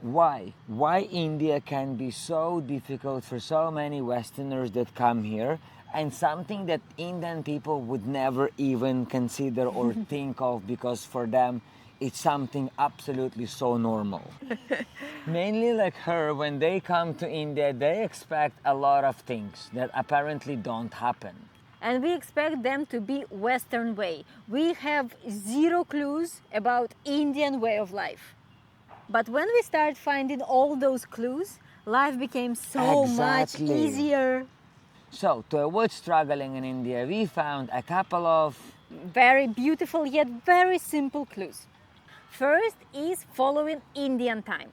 Why? Why India can be so difficult for so many Westerners that come here, and something that Indian people would never even consider or think of, because for them it's something absolutely so normal. Mainly like her, when they come to India, they expect a lot of things that apparently don't happen. And we expect them to be Western way. We have zero clues about Indian way of life. But when we start finding all those clues, life became so much Exactly. easier. So, to avoid struggling in India, we found a couple of Very beautiful yet very simple clues. First is following Indian time.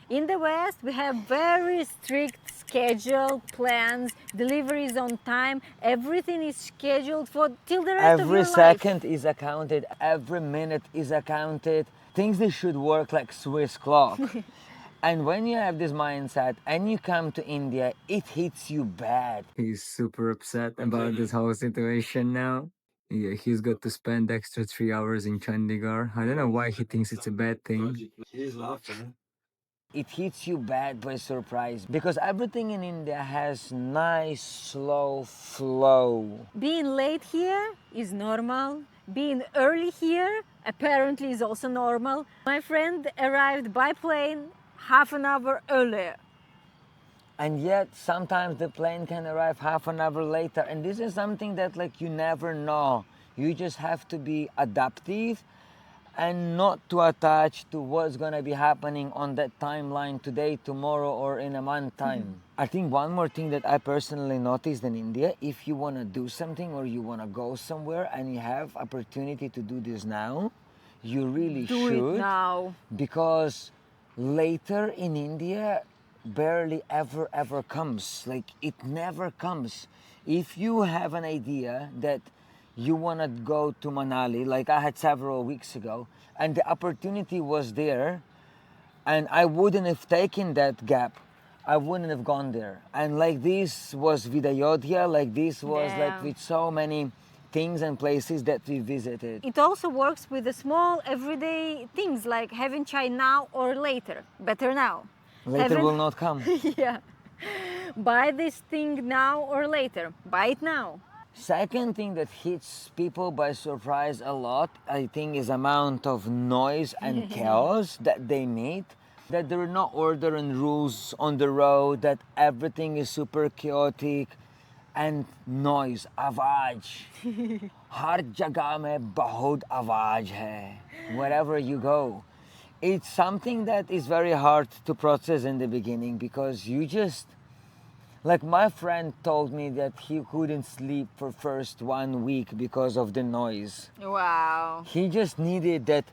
In the West, we have very strict schedule, plans, deliveries on time. Everything is scheduled for till the rest of every your life. second is accounted, every minute is accounted. Things that should work like Swiss clock. And when you have this mindset and you come to India, it hits you bad. He's super upset about this whole situation now. Yeah, he's got to spend extra 3 hours in Chandigarh. I don't know why he thinks it's a bad thing. He's laughing. It hits you bad by surprise, because everything in India has nice slow flow. Being late here is normal. Being early here apparently is also normal. My friend arrived by plane half an hour earlier. And yet sometimes the plane can arrive half an hour later, and this is something that like you never know. You just have to be adaptive and not to attach to what's going to be happening on that timeline today, tomorrow, or in a month time. I think one more thing that I personally noticed in India, if you want to do something or you want to go somewhere and you have opportunity to do this now, you really Do should. it now. Because later in India barely ever comes. Like, it never comes. If you have an idea that you want to go to Manali, like I had several weeks ago, and the opportunity was there, and I wouldn't have taken that gap, I wouldn't have gone there. And like this was with Ayodhya, like this was like Yeah. with so many things and places that we visited. It also works with the small everyday things like having chai now or later. Better now. Later Having- will not come. Yeah. Buy this thing now or later. Buy it now. Second thing that hits people by surprise a lot, I think, is amount of noise and chaos that they meet. That there are no order and rules on the road, that everything is super chaotic, and noise, आवाज. हर जगह में बहुत आवाज है. Wherever you go. It's something that is very hard to process in the beginning, because you just, like my friend told me that he couldn't sleep for first 1 week because of the noise. Wow. He just needed that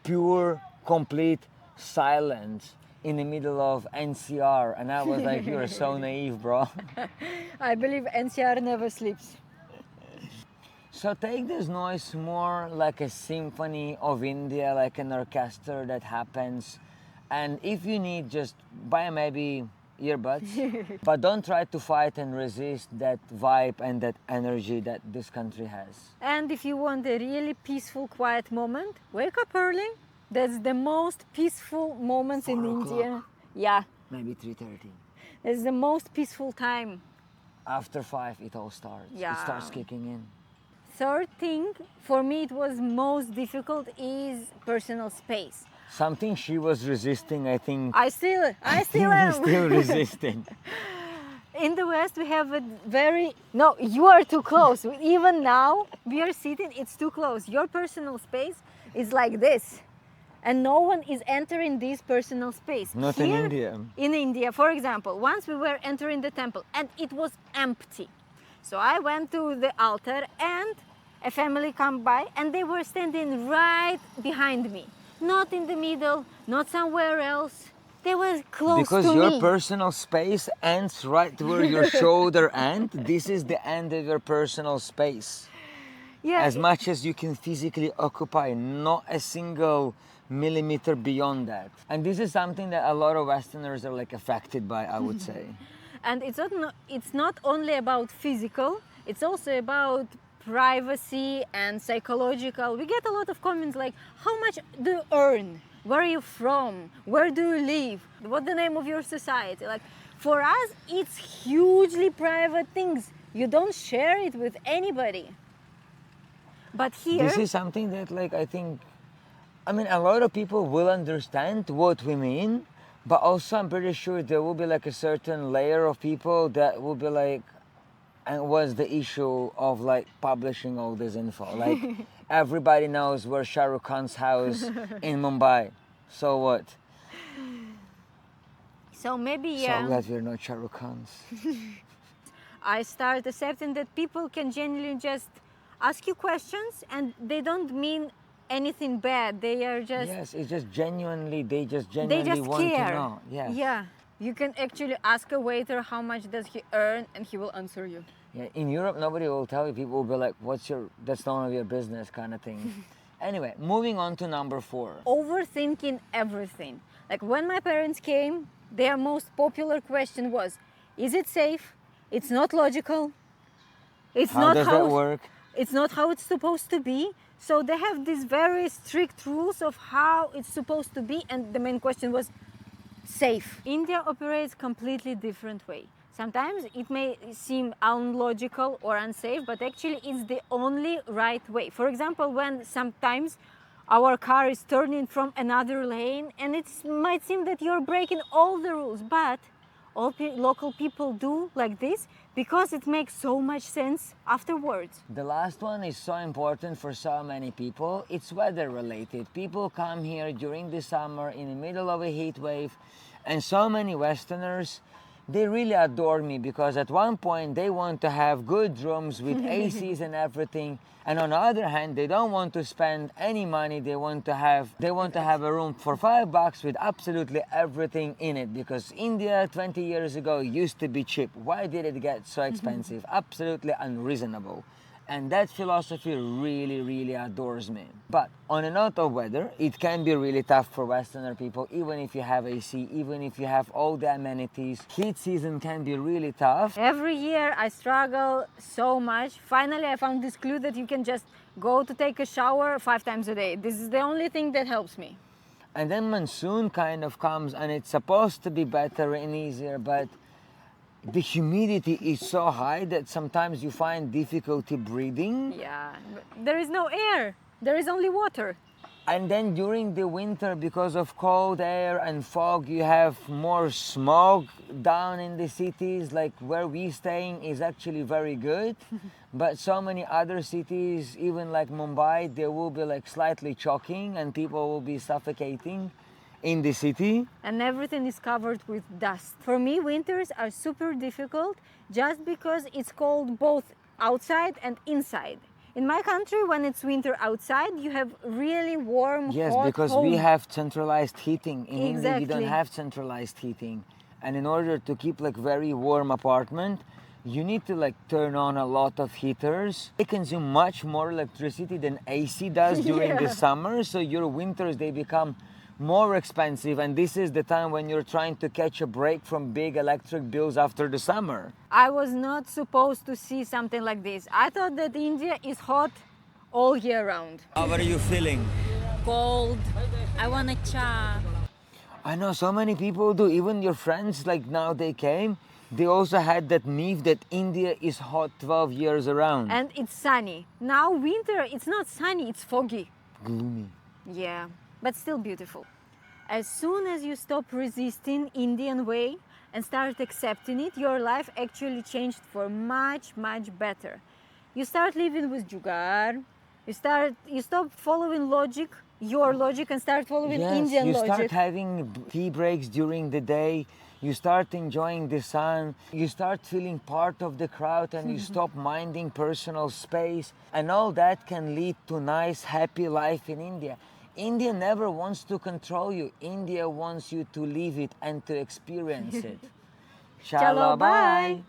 pure, complete silence in the middle of NCR. And I was like, you're so naive, bro. I believe NCR never sleeps. So take this noise more like a symphony of India, like an orchestra that happens. And if you need, just buy maybe earbuds, but don't try to fight and resist that vibe and that energy that this country has. And if you want a really peaceful, quiet moment, wake up early. That's the most peaceful moments in 4 India. o'clock. Yeah, Maybe 3:30. it's the most peaceful time. After 5, it all starts. Yeah. It starts kicking in. Third thing, for me it was most difficult, is personal space. Something she was resisting, I think. I still You're am. still resisting. In the West, we have a very... No, you are too close. Even now, we are sitting, it's too close. Your personal space is like this. And no one is entering this personal space. Not in Here, India. In India, for example, once we were entering the temple and it was empty. So I went to the altar and a family come by and they were standing right behind me. Not in the middle, not somewhere else. They were close Because to your me. personal space ends right where your shoulder ends. This is the end of your personal space. Yeah, As much as you can physically occupy, not a single millimeter beyond that. And this is something that a lot of Westerners are like affected by, I would say. and it's not only about physical, it's also about privacy and psychological. We get a lot of comments like, how much do you earn? Where are you from? Where do you live? What's the name of your society? Like, for us, it's hugely private things. You don't share it with anybody. But here, This is something that, like, I think, I mean, a lot of people will understand what we mean, but also I'm pretty sure there will be like a certain layer of people that will be like, and what's the issue of like publishing all this info? Like, everybody knows where Shah Rukh Khan's house in Mumbai. So what? so maybe So glad we're not Shah Rukh Khans. I start accepting that people can genuinely just ask you questions and they don't mean anything bad. They are just Yes, it's just genuinely, they just they genuinely just want care. to know. Yes. Yeah. You can actually ask a waiter how much does he earn and he will answer you. Yeah, in Europe, nobody will tell you. People will be like, "What's your? That's none of your business," kind of thing. Anyway, moving on to number 4. Overthinking everything. Like when my parents came, their most popular question was, is it safe? It's not logical. It's How not does how that work? It's not how it's supposed to be. So they have these very strict rules of how it's supposed to be, and the main question was safe. India operates completely different way. Sometimes it may seem unlogical or unsafe, but actually it's the only right way. For example, when sometimes our car is turning from another lane and it might seem that you're breaking all the rules, but all local people do like this because it makes so much sense afterwards. The last one is so important for so many people. It's weather related. People come here during the summer in the middle of a heat wave, and so many Westerners, they really adore me because at one point they want to have good rooms with ACs and everything, and on the other hand they don't want to spend any money. They want to have a room for $5 with absolutely everything in it, because India 20 years ago used to be cheap. Why did it get so expensive? Absolutely unreasonable. And that philosophy really adores me. But on a note of weather, it can be really tough for Westerner people, even if you have AC, even if you have all the amenities. Heat season can be really tough. Every year I struggle so much. Finally, I found this clue that you can just go to take a shower 5 times a day. This is the only thing that helps me. And then monsoon kind of comes and it's supposed to be better and easier, but the humidity is so high that sometimes you find difficulty breathing. Yeah, there is no air. There is only water. And then during the winter, because of cold air and fog, you have more smog down in the cities. Like where we staying is actually very good. But so many other cities, even like Mumbai, they will be like slightly choking and people will be suffocating in the city. And everything is covered with dust. For me, winters are super difficult just because it's cold both outside and inside. In my country, when it's winter outside, you have really warm, Yes, hot because home. we have centralized heating. In India, you Exactly. don't have centralized heating. And in order to keep like very warm apartment, you need to like turn on a lot of heaters. They consume much more electricity than AC does during the summer. So your winters, they become more expensive, and this is the time when you're trying to catch a break from big electric bills after the summer. I was not supposed to see something like this. I thought that India is hot all year round. How are you feeling? Cold. I want a cha. I know so many people do. Even your friends, like now they came, they also had that myth that India is hot 12 years around. And it's sunny. Now winter, it's not sunny, it's foggy. Gloomy. Yeah, but still beautiful. As soon as you stop resisting Indian way and start accepting it, your life actually changed for much better. You start living with jugaad. You stop following your logic, and start following Indian you logic. start having tea breaks during the day. You start enjoying the sun. You start feeling part of the crowd, and you stop minding personal space. And all that can lead to nice, happy life in India. India never wants to control you. India wants you to live it and to experience it. Chalo, bye.